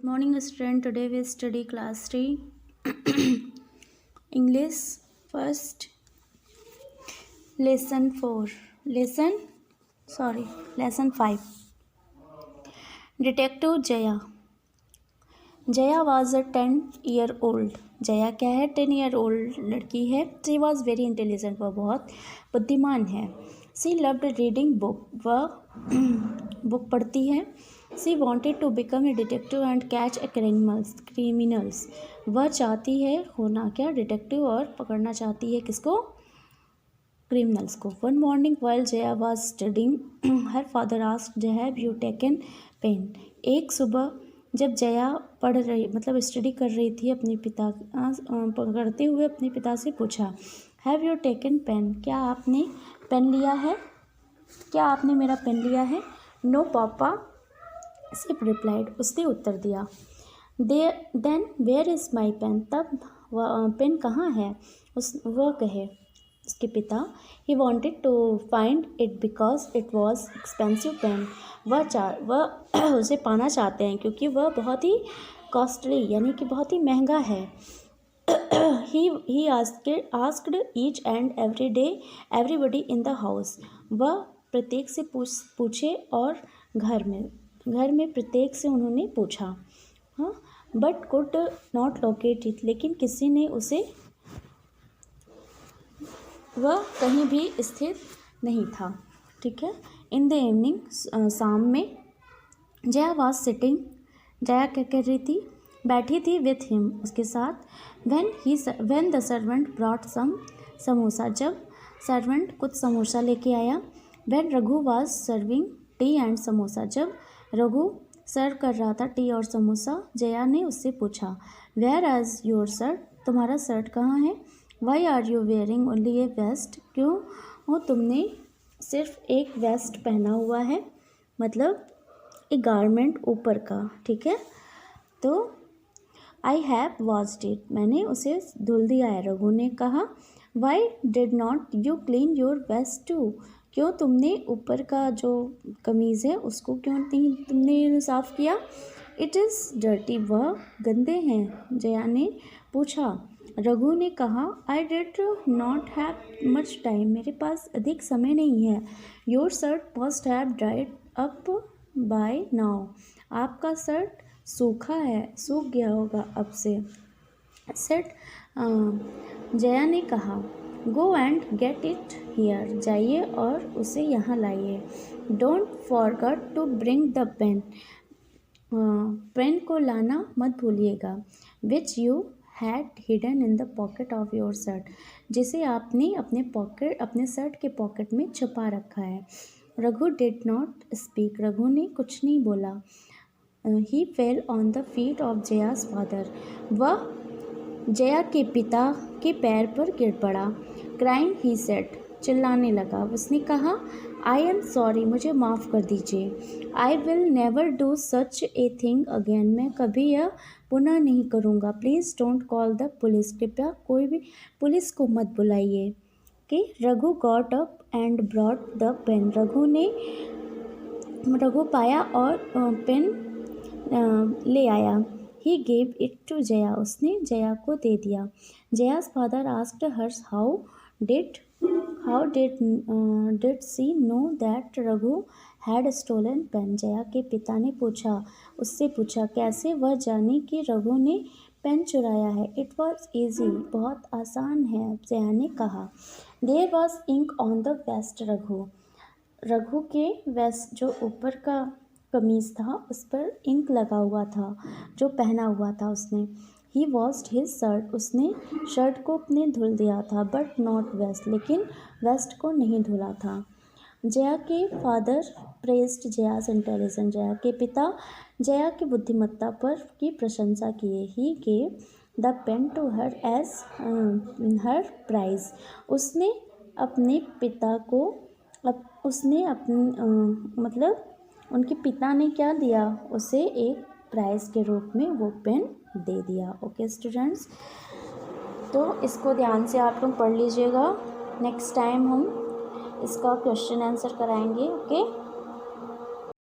Good morning, student. Today we study class 3 English first lesson 4 lesson 5 Detective Jaya was a 10-year-old. Jaya क्या है? 10-year-old लड़की है. She was very intelligent. वह बहुत बुद्धिमान है. She loved reading book. वह बुक पढ़ती है. She wanted to become a detective and catch a criminals. वह चाहती है होना क्या? डिटेक्टिव और पकड़ना चाहती है किसको? क्रिमिनल्स को. One morning while Jaya was studying, her father asked, "Have you taken pen?" एक सुबह जब जया पढ़ रही स्टडी कर रही थी अपने पिता पढ़ते हुए अपने पिता से पूछा, "Have you taken pen?" क्या आपने पेन लिया है? क्या आपने मेरा पेन लिया है? "No पापा," she replied. उसने उत्तर दिया. Then where is my pen? तब पेन कहाँ है? वह कहे उसके पिता. He wanted to find it because it was expensive pen. वह उसे पाना चाहते हैं क्योंकि वह बहुत ही कॉस्टली यानी कि बहुत ही महंगा है. He asked each and everybody in the house. वह प्रत्येक से पूछे और घर में प्रत्येक से उन्होंने पूछा. हाँ, but could not locate it. लेकिन किसी ने उसे वह कहीं भी स्थित नहीं था. ठीक है. इन द इवनिंग शाम में जया वॉज सिटिंग. जया क्या कर रही थी? बैठी थी. विथ हिम उसके साथ. When the servant brought some samosa. जब सर्वेंट कुछ समोसा लेके आया. When Raghu was serving tea and samosa. जब रघु सर्व कर रहा था टी और समोसा. जया ने उससे पूछा, वेयर इज योर शर्ट? तुम्हारा शर्ट कहाँ है? Why are you wearing only a vest? क्यों तुमने सिर्फ एक वेस्ट पहना हुआ है? मतलब एक गारमेंट ऊपर का. ठीक है. तो आई हैव वॉश्ड इट. मैंने उसे धुल दिया है. रघु ने कहा. Why did not you clean your vest too? क्यों तुमने ऊपर का जो कमीज़ है उसको क्यों नहीं तुमने साफ़ किया? It is dirty. वह गंदे हैं. जया ने पूछा. रघु ने कहा, I did not have much time. मेरे पास अधिक समय नहीं है. Your shirt must have dried up by now. आपका शर्ट सूख गया होगा अब से. सेट जया ने कहा. Go and get it here. जाइए और उसे यहाँ लाइए. Don't forget to bring the pen. Pen को लाना मत भूलिएगा. Which you had hidden in the pocket of your shirt. जिसे आपने अपने शर्ट के पॉकेट में छुपा रखा है. Raghu did not speak. Raghu ने कुछ नहीं बोला. He fell on the feet of Jaya's father. वह जया के पिता के पैर पर गिर पड़ा. Crying he said. चिल्लाने लगा. उसने कहा, आई एम सॉरी. मुझे माफ़ कर दीजिए. I will never do such a thing again. मैं कभी यह पुनः नहीं करूँगा. Please don't call the police. कृपया कोई भी पुलिस को मत बुलाइए. कि Raghu got up and brought the pen. Raghu पाया और पेन ले आया. He gave it to Jaya. उसने जया को दे दिया. Jaya's father asked her how did she know that Raghu had stolen pen. Jaya के पिता ने उससे पूछा कैसे वह जाने कि रघु ने पेन चुराया है. It was easy. बहुत आसान है. जया ने कहा. There was ink on the vest. Raghu के वेस्ट जो ऊपर का कमीज़ था उस पर इंक लगा हुआ था जो पहना हुआ था उसने. He washed his shirt. उसने शर्ट को अपने धुल दिया था. But not vest. लेकिन वेस्ट को नहीं धुला था. जया के father praised Jaya's intelligence. Jaya के पिता जया की बुद्धिमत्ता पर की प्रशंसा किए. He gave the pen to her as her prize. उसने अपने पिता को उनके पिता ने क्या दिया उसे? एक प्राइज़ के रूप में वो पेन दे दिया. ओके स्टूडेंट्स, तो इसको ध्यान से आप लोग पढ़ लीजिएगा. नेक्स्ट टाइम हम इसका क्वेश्चन आंसर कराएंगे. ओके.